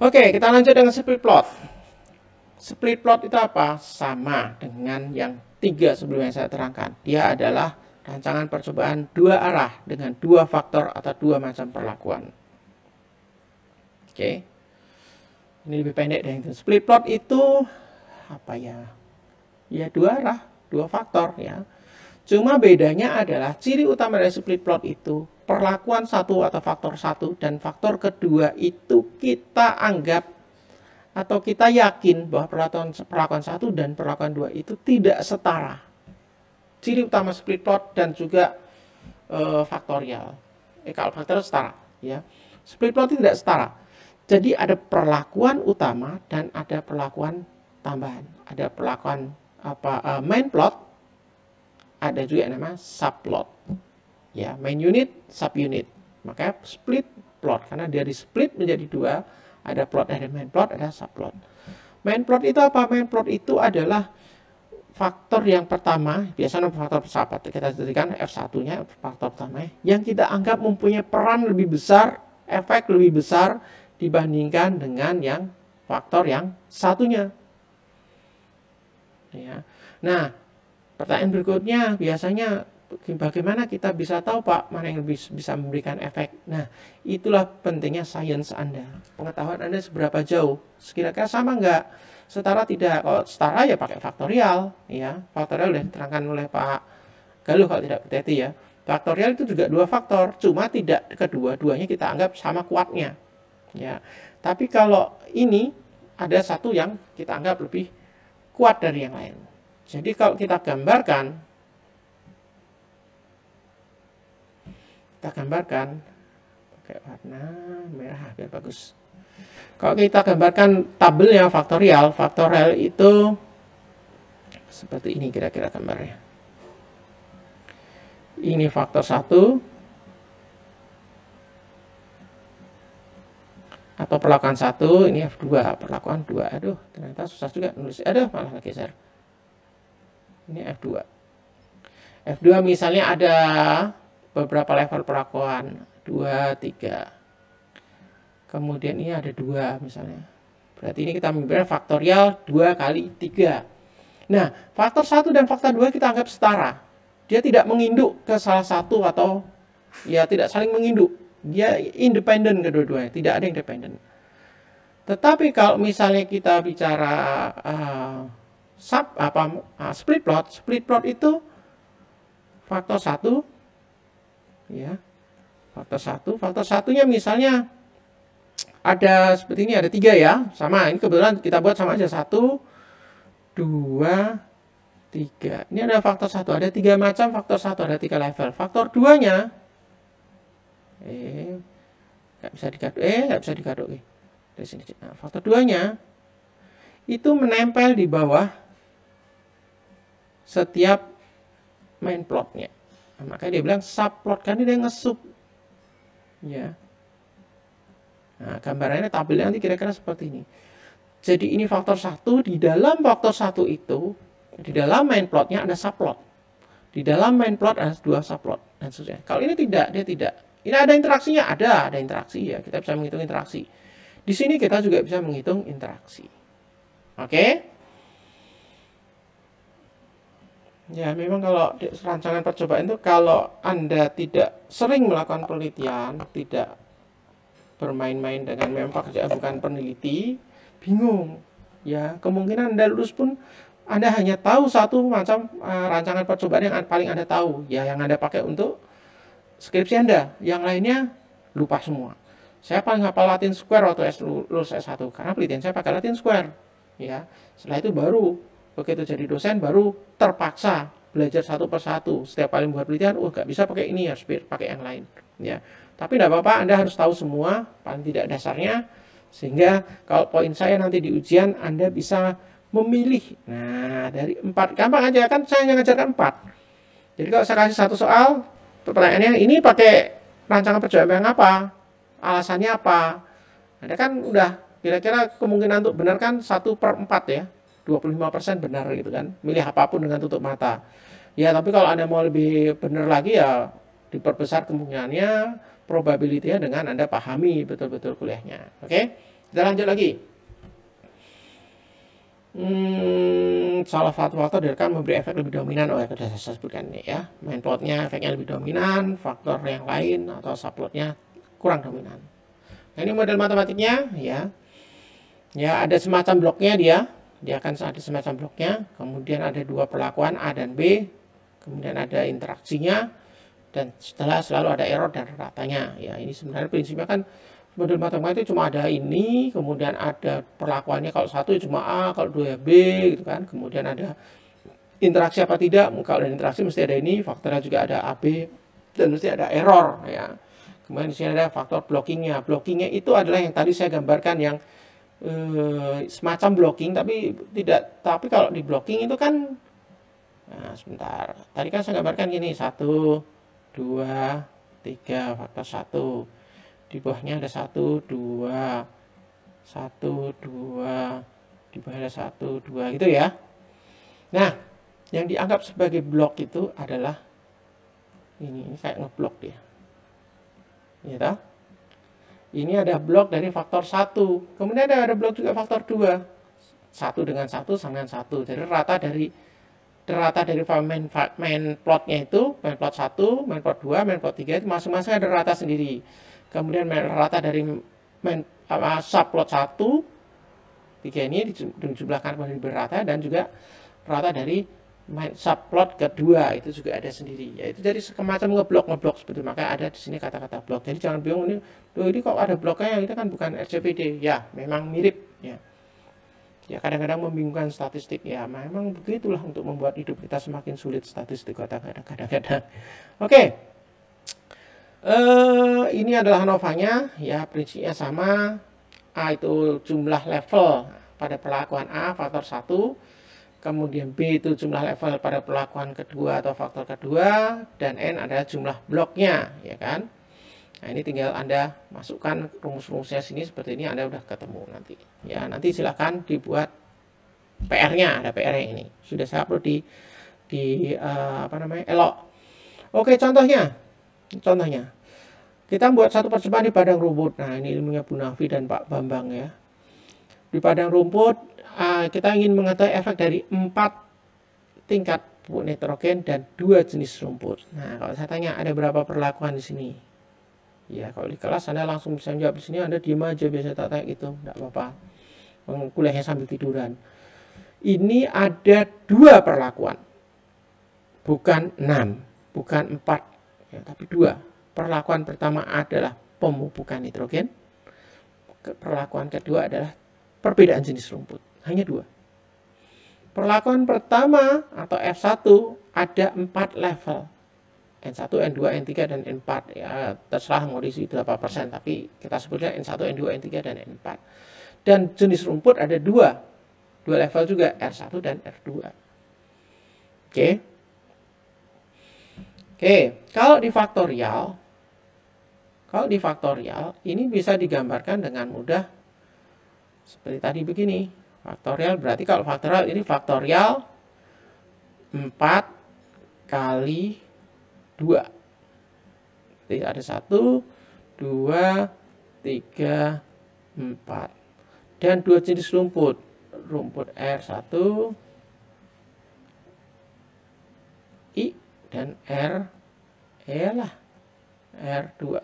Oke, kita lanjut dengan split plot. Split plot itu apa? Sama dengan yang 3 sebelumnya saya terangkan. Dia adalah rancangan percobaan 2 arah dengan 2 faktor atau 2 macam perlakuan. Oke. Ini lebih pendek dari itu. Split plot itu apa ya? Ya 2 arah, 2 faktor ya. Cuma bedanya adalah ciri utama dari split plot itu perlakuan 1 atau faktor 1 dan faktor kedua itu kita anggap atau kita yakin bahwa perlakuan 1 dan perlakuan 2 itu tidak setara. Ciri utama split plot dan juga faktorial. Kalau faktorial setara ya. Split plot itu tidak setara. Jadi ada perlakuan utama dan ada perlakuan tambahan. Ada perlakuan main plot, ada juga yang namanya subplot. Ya, main unit, subunit. Makanya split plot karena dia di split menjadi 2, ada plot, ada main plot, ada subplot. Main plot itu apa? Main plot itu adalah faktor yang pertama, biasanya faktor persahabat kita jadikan F1-nya faktor pertama yang kita anggap mempunyai peran lebih besar, efek lebih besar dibandingkan dengan yang faktor yang satunya. Ya. Nah, pertanyaan berikutnya biasanya bagaimana kita bisa tahu Pak mana yang lebih bisa memberikan efek? Nah, itulah pentingnya sains Anda. Pengetahuan Anda seberapa jauh? Kira-kira sama nggak? Setara tidak? Kalau setara ya pakai faktorial, ya. Faktorial sudah diterangkan oleh Pak Galuh kalau tidak berarti ya. Faktorial itu juga 2 faktor, cuma tidak kedua-duanya kita anggap sama kuatnya. Ya. Tapi kalau ini ada satu yang kita anggap lebih kuat dari yang lain. Jadi kalau kita gambarkan pakai warna merah biar bagus. Kalau kita gambarkan tabelnya faktorial itu seperti ini kira-kira gambarnya. Ini faktor 1 atau perlakuan 1, ini F2, perlakuan 2. Aduh, ternyata susah juga nulis. Aduh, malah geser. Ini F2. F2 misalnya ada beberapa level perlakuan 2, 3. Kemudian ini ada 2 misalnya. Berarti ini kita memberikan faktorial 2 kali 3. Nah, faktor 1 dan faktor 2 kita anggap setara. Dia tidak menginduk ke salah satu atau ya tidak saling menginduk. Dia independen kedua-duanya, tidak ada yang independen. Tetapi kalau misalnya kita bicara split plot itu faktor 1 ya. Faktor satunya misalnya ada seperti ini, ada 3 ya. Sama, ini kebetulan kita buat sama aja 1 2 3. Ini ada faktor 1, ada 3 macam faktor 1, ada 3 level. Faktor 2-nya nggak bisa digaduk dari sini. Nah, faktor 2-nya itu menempel di bawah setiap main plotnya. Nah, makanya dia bilang subplot kan dia nge-sub. Ya. Nah, gambarannya tabelnya nanti kira-kira seperti ini. Jadi ini faktor 1, di dalam faktor 1 itu di dalam main plotnya ada subplot. Di dalam main plot ada 2 subplot dan seterusnya. Kalau ini tidak, dia tidak. Ini ada interaksinya, ada interaksi ya. Kita bisa menghitung interaksi. Di sini kita juga bisa menghitung interaksi. Oke? Ya, memang kalau rancangan percobaan itu kalau Anda tidak sering melakukan penelitian, tidak bermain-main dengan memang pekerjaan bukan peneliti, bingung. Ya, kemungkinan Anda lulus pun Anda hanya tahu satu macam rancangan percobaan yang paling Anda tahu, ya yang Anda pakai untuk skripsi Anda. Yang lainnya lupa semua. Saya paling hafal Latin Square waktu lulus S1 karena penelitian saya pakai Latin Square. Ya, setelah itu baru begitu jadi dosen baru terpaksa belajar satu persatu. Setiap kali membuat penelitian, nggak bisa pakai ini, harus pakai yang lain. Ya, tapi tidak apa-apa, Anda harus tahu semua, paling tidak dasarnya, sehingga kalau poin saya nanti di ujian Anda bisa memilih. Nah, dari 4, gampang aja kan saya hanya ngajarkan 4. Jadi kalau saya kasih satu soal, pertanyaannya ini pakai rancangan percobaan yang apa? Alasannya apa? Anda kan udah kira-kira kemungkinan untuk benar kan 1/4 ya. 25% benar gitu kan. Milih apapun dengan tutup mata. Ya, tapi kalau Anda mau lebih benar lagi ya diperbesar kemungkinannya, probability-nya dengan Anda pahami betul-betul kuliahnya. Oke? Kita lanjut lagi. Salah satu faktor direkam memberi efek lebih dominan. Oh ya, sudah saya sebutkan ini ya. Main plotnya efeknya lebih dominan, faktor yang lain atau subplotnya kurang dominan. Nah, ini model matematiknya ya. Ya, ada semacam bloknya dia akan ada semacam bloknya. Kemudian ada dua perlakuan A dan B. Kemudian ada interaksinya, dan setelah selalu ada error dan ratanya. Ya, ini sebenarnya prinsipnya kan model matematika itu cuma ada ini, kemudian ada perlakuannya kalau satu cuma A, kalau dua ya B, gitu kan. Kemudian ada interaksi apa tidak, kalau ada interaksi mesti ada ini, faktornya juga ada AB, dan mesti ada error. Ya. Kemudian di sini ada faktor blockingnya. Blockingnya itu adalah yang tadi saya gambarkan yang semacam blocking, tapi kalau di blocking itu kan, nah sebentar, tadi kan saya gambarkan gini, 1, 2, 3, faktor 1. Di bawahnya ada 1, 2, 1, 2, di bawah ada 1, 2 gitu ya. Nah, yang dianggap sebagai blok itu adalah ini kayak ngeblok dia. Ya toh? Ini ada blok dari faktor 1. Kemudian ada blok juga faktor 2. 1 dengan 1 sama dengan 1. Jadi rata dari main plotnya itu, main plot 1, main plot 2, main plot 3 itu masing-masing ada rata sendiri. Kemudian rata dari subplot 1, 3 ini dijumlahkan menjadi berrata, dan juga rata dari subplot kedua itu juga ada sendiri. Yaitu jadi semacam ngeblok seperti, makanya ada di sini kata-kata blok. Jadi jangan bingung ini kok ada bloknya, itu kan bukan RGPD. Ya, memang mirip ya. Ya kadang-kadang membingungkan statistik ya, memang begitulah untuk membuat hidup kita semakin sulit statistik kadang-kadang. Oke. Ini adalah ANOVA-nya ya, prinsipnya sama. A itu jumlah level pada perlakuan A faktor 1, kemudian B itu jumlah level pada perlakuan kedua atau faktor kedua, dan N adalah jumlah bloknya ya kan. Nah, ini tinggal Anda masukkan rumus-rumusnya sini seperti ini, Anda udah ketemu nanti. Ya, nanti silakan dibuat PR-nya, ada PR-nya ini. Sudah saya upload di Elok. Oke, contohnya. Kita buat satu percobaan di padang rumput. Nah, ini ilmunya Bu Nafi dan Pak Bambang ya. Di padang rumput, kita ingin mengetahui efek dari 4 tingkat pupuk nitrogen dan 2 jenis rumput. Nah, kalau saya tanya ada berapa perlakuan di sini? Ya, kalau di kelas Anda langsung bisa jawab. Di sini Anda diam aja, biasa tak tanya gitu, enggak apa-apa. Kuliahnya sambil tiduran. Ini ada 2 perlakuan. Bukan 6, bukan 4, ya, tapi 2. Perlakuan pertama adalah pemupukan nitrogen. Perlakuan kedua adalah perbedaan jenis rumput. Hanya 2. Perlakuan pertama atau F1 ada 4 level. N1, N2, N3, dan N4. Ya, terserah mau diisi berapa persen, tapi kita sebutnya N1, N2, N3, dan N4. Dan jenis rumput ada 2 level juga, R1 dan R2. Oke, kalau di faktorial ini bisa digambarkan dengan mudah seperti tadi begini. Faktorial berarti kalau faktorial ini faktorial 4 kali 2. Jadi ada 1, 2, 3, 4. Dan 2 jenis rumput. Rumput R1, I, dan R2.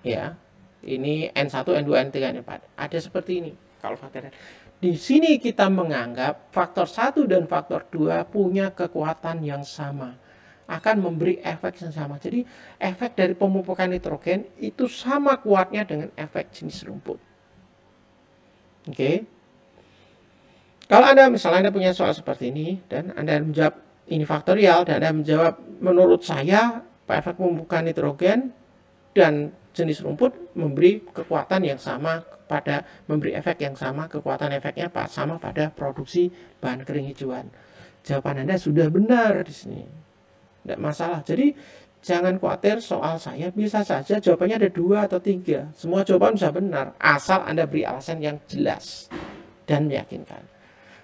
Ya, ini N1, N2, N3, N4. Ada seperti ini kalau faktorial. Di sini kita menganggap faktor 1 dan faktor 2 punya kekuatan yang sama, akan memberi efek yang sama. Jadi efek dari pemupukan nitrogen itu sama kuatnya dengan efek jenis rumput. Oke. Kalau Anda misalnya Anda punya soal seperti ini dan Anda menjawab ini faktorial dan Anda menjawab menurut saya efek pemupukan nitrogen dan jenis rumput memberi kekuatan yang sama memberi efek yang sama, kekuatan efeknya sama pada produksi bahan kering hijauan. Jawaban Anda sudah benar di sini. Tidak masalah. Jadi jangan khawatir soal saya, bisa saja jawabannya ada 2 atau 3. Semua jawaban bisa benar asal Anda beri alasan yang jelas dan meyakinkan.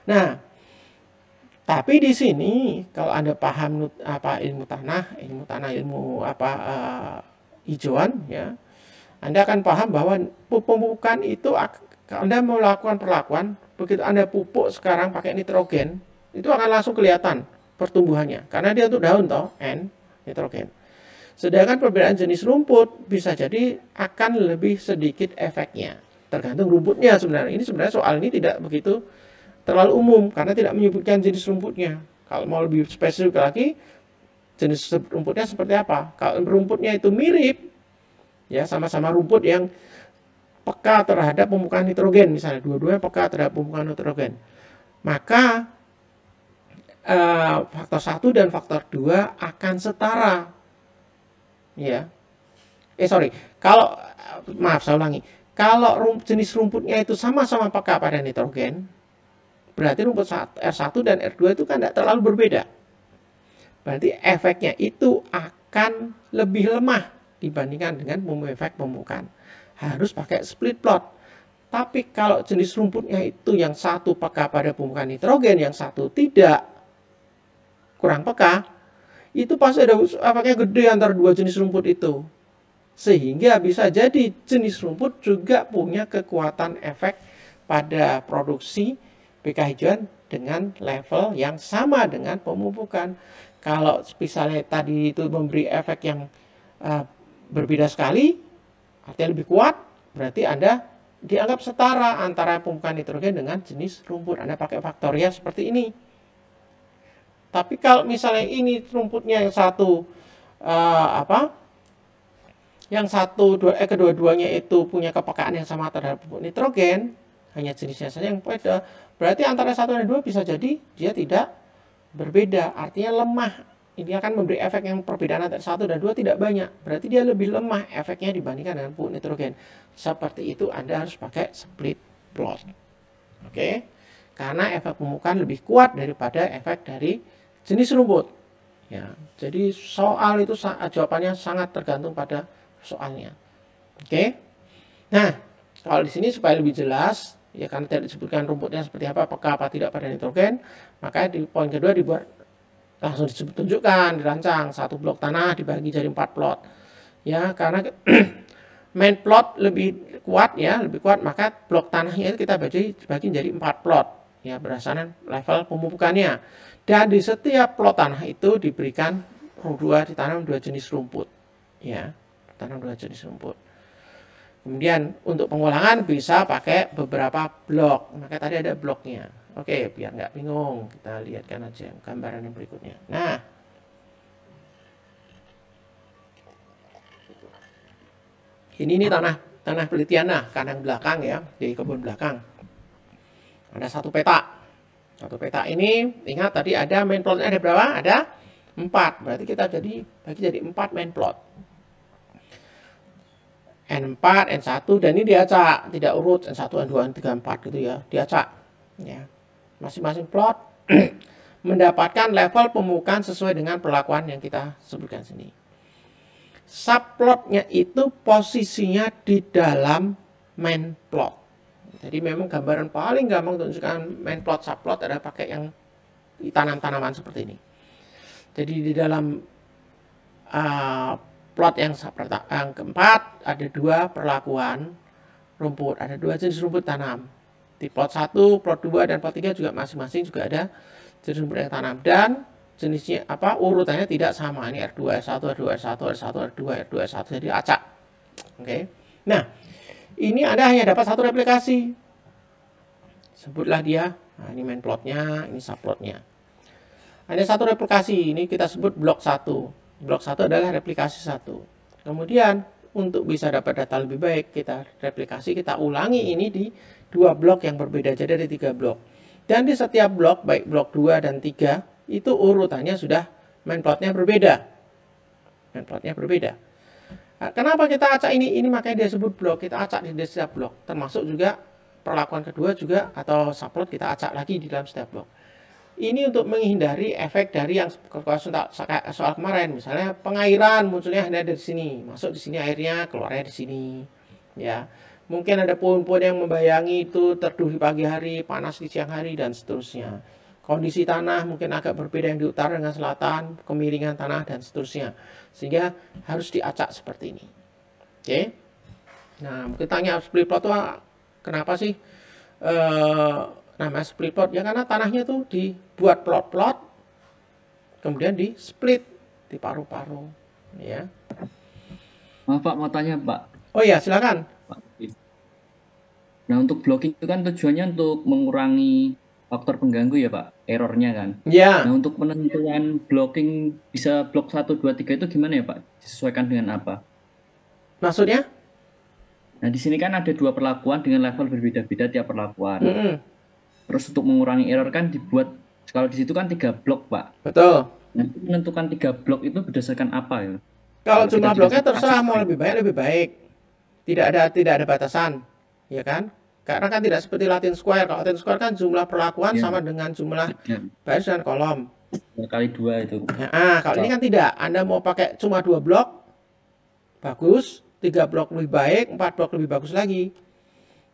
Nah, tapi di sini kalau Anda paham ilmu tanah, hijauan ya, Anda akan paham bahwa pemupukan itu Kalau Anda mau melakukan perlakuan, begitu Anda pupuk sekarang pakai nitrogen, itu akan langsung kelihatan pertumbuhannya. Karena dia untuk daun toh, N, nitrogen. Sedangkan perbedaan jenis rumput bisa jadi akan lebih sedikit efeknya. Tergantung rumputnya sebenarnya. Ini sebenarnya soal ini tidak begitu terlalu umum karena tidak menyebutkan jenis rumputnya. Kalau mau lebih spesifik lagi, jenis rumputnya seperti apa? Kalau rumputnya itu mirip, ya sama-sama rumput yang peka terhadap pemukaan nitrogen, misalnya dua-duanya peka terhadap pemukaan nitrogen, maka faktor 1 dan faktor 2 akan setara. Ya. Kalau maaf saya ulangi. Kalau jenis rumputnya itu sama-sama peka pada nitrogen, berarti rumput R1 dan R2 itu kan tidak terlalu berbeda. Berarti efeknya itu akan lebih lemah dibandingkan dengan efek pemukaan. Harus pakai split plot. Tapi kalau jenis rumputnya itu yang satu peka pada pemukaan nitrogen, yang satu tidak, kurang peka, itu pasti ada efeknya gede antara dua jenis rumput itu. Sehingga bisa jadi jenis rumput juga punya kekuatan efek pada produksi pH hijauan dengan level yang sama dengan pemupukan. Kalau misalnya tadi itu memberi efek yang berbeda sekali, artinya lebih kuat, berarti Anda dianggap setara antara pemupukan nitrogen dengan jenis rumput. Anda pakai faktorial seperti ini. Tapi kalau misalnya ini rumputnya yang satu kedua-duanya itu punya kepekaan yang sama terhadap pupuk nitrogen, hanya jenisnya saja yang beda, berarti antara 1 dan 2 bisa jadi dia tidak berbeda, artinya lemah. Ini akan memberi efek yang perbedaan antara 1 dan 2 tidak banyak, berarti dia lebih lemah efeknya dibandingkan dengan pupuk nitrogen. Seperti itu Anda harus pakai split plot. Oke? Karena efek pemupukan lebih kuat daripada efek dari jenis rumput. Ya, jadi soal itu jawabannya sangat tergantung pada soalnya. Oke. Nah, kalau di sini supaya lebih jelas, ya karena tidak disebutkan rumputnya seperti apa, apakah apa tidak pada nitrogen, maka di poin kedua dibuat langsung ditunjukkan, dirancang satu blok tanah dibagi jadi 4 plot. Ya, karena main plot lebih kuat ya, lebih kuat, maka blok tanahnya itu kita bagi jadi 4 plot. Ya, berdasarkan level pemupukannya. Dan di setiap plot tanah itu diberikan ditanam 2 jenis rumput. Ya, tanam 2 jenis rumput. Kemudian untuk pengulangan bisa pakai beberapa blok. Maka tadi ada bloknya. Oke, biar nggak bingung, kita lihatkan aja gambaran yang berikutnya. Nah, ini tanah penelitian kandang belakang ya, di kebun belakang. Ada satu peta. Satu peta ini, ingat tadi ada main plotnya ada berapa? Ada 4. Berarti kita bagi jadi 4 main plot. N4, N1, dan ini diacak, tidak urut N1, N2, N3, N4 gitu ya, diacak. Ya. Masing-masing plot mendapatkan level pemupukan sesuai dengan perlakuan yang kita sebutkan sini. Subplotnya itu posisinya di dalam main plot. Jadi memang gambaran paling gampang untuk menunjukkan main plot, subplot adalah pakai yang tanam-tanaman seperti ini. Jadi di dalam plot yang keempat ada 2 perlakuan rumput, ada 2 jenis rumput tanam. Di plot 1, plot 2, dan plot 3 juga masing-masing juga ada jenis rumput yang tanam. Dan jenisnya urutannya tidak sama. Ini R2, R1, R2, R1, R1, R2, R2, R1, jadi acak. Oke. Nah, ini Anda hanya dapat 1 replikasi. Sebutlah dia. Nah, ini main plotnya, ini subplotnya. Hanya 1 replikasi. Ini kita sebut blok 1. Blok 1 adalah replikasi 1. Kemudian, untuk bisa dapat data lebih baik, kita replikasi, kita ulangi ini di 2 blok yang berbeda. Jadi ada 3 blok. Dan di setiap blok, baik blok 2 dan 3, itu urutannya sudah main plotnya berbeda. Main plotnya berbeda. Nah, kenapa kita acak ini? Ini makanya dia sebut blok. Kita acak di setiap blok. Termasuk juga perlakuan kedua juga atau subplot kita acak lagi di dalam setiap blok. Ini untuk menghindari efek dari yang soal kemarin. Misalnya pengairan munculnya hanya dari sini. Masuk di sini airnya, keluarnya di sini. Ya, mungkin ada pohon-pohon yang membayangi itu teduh di pagi hari, panas di siang hari, dan seterusnya. Kondisi tanah mungkin agak berbeda yang di utara dengan selatan, kemiringan tanah, dan seterusnya. Sehingga harus diacak seperti ini. Oke. Nah, mungkin tanya split plot itu Kenapa sih namanya split plot? Ya karena tanahnya tuh dibuat plot-plot, kemudian di split, di paru-paru, ya. Maaf Pak, mau tanya Pak. Oh ya, silakan. Pak. Nah, untuk blocking itu kan tujuannya untuk mengurangi faktor pengganggu ya Pak, errornya kan. Nah, Ya, untuk penentuan blocking bisa blok 1, 2, 3 itu gimana ya Pak? Disesuaikan dengan apa? maksudnya? Nah, di sini kan ada 2 perlakuan dengan level berbeda-beda tiap perlakuan. Mm-mm, Terus untuk mengurangi error kan dibuat, kalau di situ kan 3 blok Pak. betul. Nah, itu menentukan 3 blok itu berdasarkan apa ya? Kalau Kalau kita jumlah bloknya dikasih kasus terserah, mau lain. lebih baik. Tidak ada batasan, ya kan? Karena kan tidak seperti Latin Square. Kalau Latin Square kan jumlah perlakuan Ya, sama dengan jumlah ya. baris dan kolom. 2 kali 2 itu. Nah, kalau ini kan tidak. Anda mau pakai cuma 2 blok, bagus. 3 blok lebih baik, 4 blok lebih bagus lagi.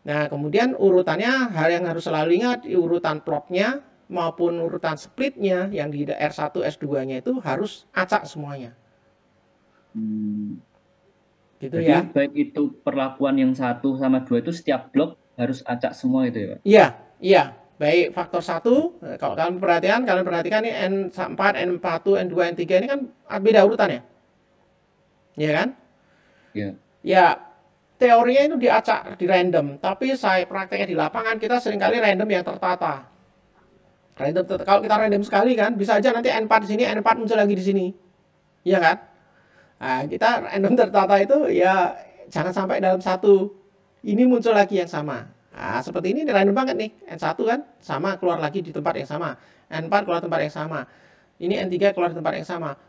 Nah, kemudian urutannya, hal yang harus selalu ingat, urutan plotnya maupun urutan splitnya yang di R1, S2-nya itu harus acak semuanya. Hmm. Gitu Jadi ya. baik itu perlakuan yang 1 sama 2 itu setiap blok harus acak semua itu ya Pak? Iya, iya. Baik faktor 1, kalau kalian perhatikan nih N4, N1, N2, N3 ini kan beda urutannya. Iya kan? Ya. Ya, teorinya itu diacak, di random. Tapi saya prakteknya di lapangan, kita seringkali random yang tertata. Kalau kita random sekali kan, bisa aja nanti N4 di sini, N4 muncul lagi di sini. Iya kan? Nah, kita random tertata itu ya jangan sampai dalam satu ini muncul lagi yang sama. Nah, seperti ini random banget nih. N1 kan sama keluar lagi di tempat yang sama. N4 keluar tempat yang sama. Ini N3 keluar tempat yang sama.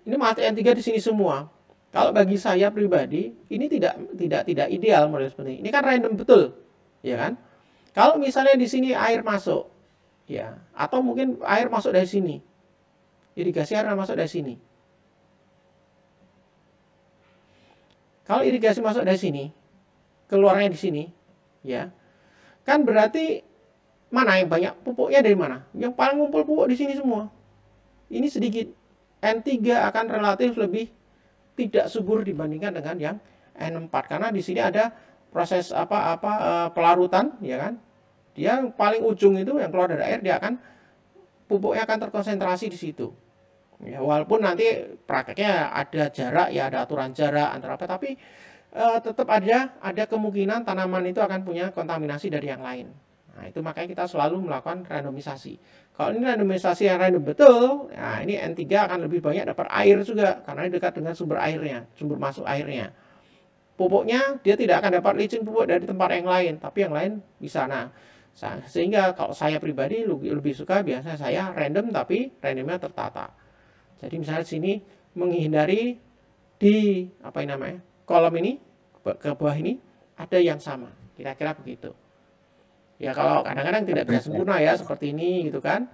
Ini mati N3 di sini semua. Kalau bagi saya pribadi, ini tidak ideal model seperti ini. Ini kan random betul, ya kan? Kalau misalnya di sini air masuk, ya, atau mungkin air masuk dari sini, irigasi air masuk dari sini. Kalau irigasi masuk dari sini, keluarnya di sini, ya, kan berarti mana yang banyak pupuknya dari mana? Yang paling ngumpul pupuk di sini semua. Ini sedikit. N3 akan relatif lebih tidak subur dibandingkan dengan yang N4 karena di sini ada proses pelarutan, ya kan? Dia paling ujung itu yang keluar dari air, dia akan pupuknya akan terkonsentrasi di situ. Ya, walaupun nanti prakteknya ada jarak, ya ada aturan jarak antara apa, tapi tetap ada kemungkinan tanaman itu akan punya kontaminasi dari yang lain. Nah, itu makanya kita selalu melakukan randomisasi. Kalau ini randomisasi yang random betul, nah ini N3 akan lebih banyak dapat air juga karena ini dekat dengan sumber airnya, sumber masuk airnya. Pupuknya dia tidak akan dapat licin pupuk dari tempat yang lain, tapi yang lain bisa. Nah, sehingga kalau saya pribadi lebih suka biasanya saya random tapi randomnya tertata. Jadi misalnya sini menghindari di apa ini namanya kolom ini ke bawah ini ada yang sama, kira-kira begitu. Ya kalau kadang-kadang tidak bisa sempurna ya seperti ini gitu kan.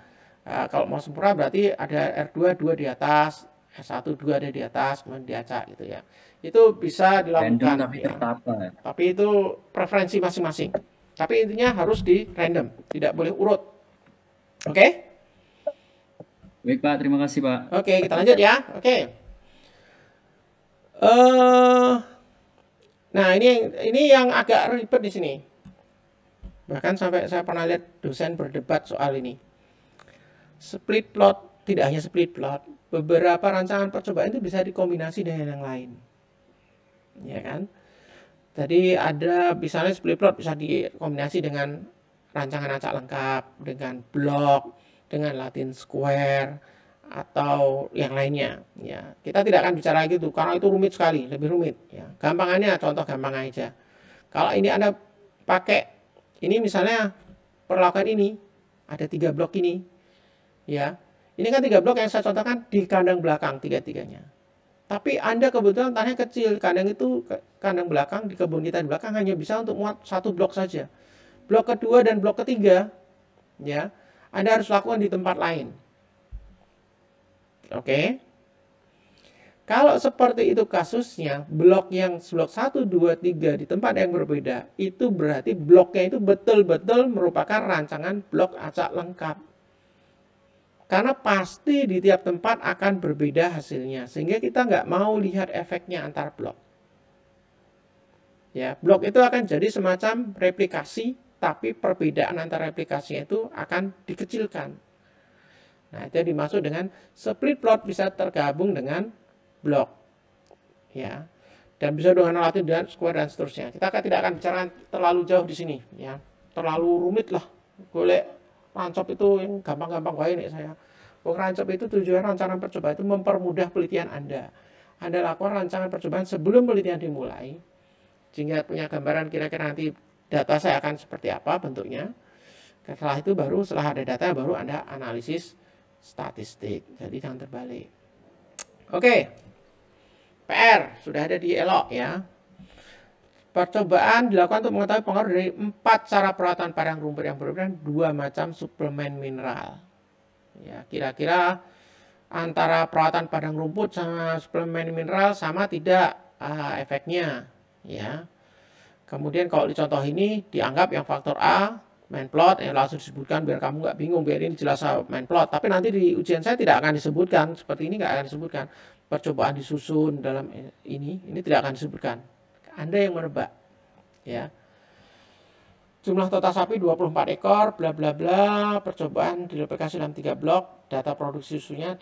Kalau mau sempurna berarti ada R2 2 di atas, S1 2 ada di atas, kemudian diacak gitu ya. Itu bisa Random dilakukan tapi ya. tertata. Tapi itu preferensi masing-masing. Tapi intinya harus di random, tidak boleh urut. Oke? Baik Pak, terima kasih Pak. Oke, kita lanjut ya. Oke. Eh, nah ini yang agak ribet di sini. Bahkan sampai saya pernah lihat dosen berdebat soal ini. Split plot, tidak hanya split plot, beberapa rancangan percobaan itu bisa dikombinasi dengan yang lain. Ya kan? Jadi ada misalnya split plot bisa dikombinasi dengan rancangan acak lengkap, dengan blok, dengan Latin Square, atau yang lainnya. Ya, kita tidak akan bicara gitu karena itu rumit sekali, lebih rumit. Ya, gampangannya contoh gampang aja. Kalau ini Anda pakai ini misalnya perlakuan ini ada 3 blok ini, ya. Ini kan 3 blok yang saya contohkan di kandang belakang tiga-tiganya. Tapi Anda kebetulan tanahnya kecil, kandang belakang di kebun kita di belakang hanya bisa untuk muat 1 blok saja. Blok kedua dan blok ketiga, ya, Anda harus lakukan di tempat lain. Oke. Kalau seperti itu kasusnya, blok 1, 2, 3 di tempat yang berbeda, itu berarti bloknya itu betul-betul merupakan rancangan blok acak lengkap. Karena pasti di tiap tempat akan berbeda hasilnya, sehingga kita nggak mau lihat efeknya antar blok. Ya, blok itu akan jadi semacam replikasi, tapi perbedaan antara replikasinya itu akan dikecilkan. Nah, itu yang dimaksud dengan split plot bisa tergabung dengan blok. Ya. Dan bisa dengan relatif dan square dan seterusnya. Kita tidak akan bicara terlalu jauh di sini, ya. Terlalu rumit lah. Boleh rancop itu yang gampang-gampang wae nih saya. Rancop itu tujuan rancangan percobaan itu mempermudah penelitian Anda. Anda lakukan rancangan percobaan sebelum penelitian dimulai, sehingga punya gambaran kira-kira nanti data saya akan seperti apa bentuknya. Setelah itu setelah ada data baru Anda analisis statistik. Jadi jangan terbalik. Oke. PR sudah ada di ELOC ya. Percobaan dilakukan untuk mengetahui pengaruh dari 4 cara perawatan padang rumput yang berbeda dan 2 macam suplemen mineral. Ya, kira-kira antara perawatan padang rumput sama suplemen mineral sama tidak efeknya, ya. Kemudian kalau di contoh ini dianggap yang faktor A main plot yang langsung disebutkan biar kamu nggak bingung, biar ini jelas main plot. Tapi nanti di ujian saya tidak akan disebutkan seperti ini, nggak akan disebutkan. Percobaan disusun dalam ini tidak akan disebutkan. Anda yang menebak, ya. Jumlah total sapi 24 ekor, bla bla bla. Percobaan direplikasi dalam 3 blok. Data produksi susunya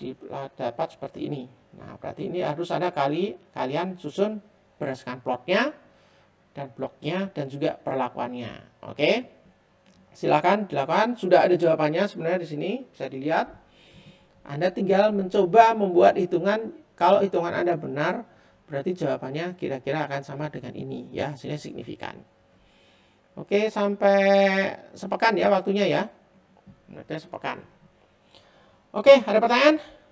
dapat seperti ini. Nah, berarti ini harus ada kalian susun berdasarkan plotnya dan bloknya dan juga perlakuannya. Oke. Silakan dilakukan. Sudah ada jawabannya sebenarnya di sini, bisa dilihat. Anda tinggal mencoba membuat hitungan. Kalau hitungan Anda benar, berarti jawabannya kira-kira akan sama dengan ini, ya, hasilnya signifikan. Oke, sampai sepekan ya waktunya ya. Nanti sepekan. Oke, ada pertanyaan?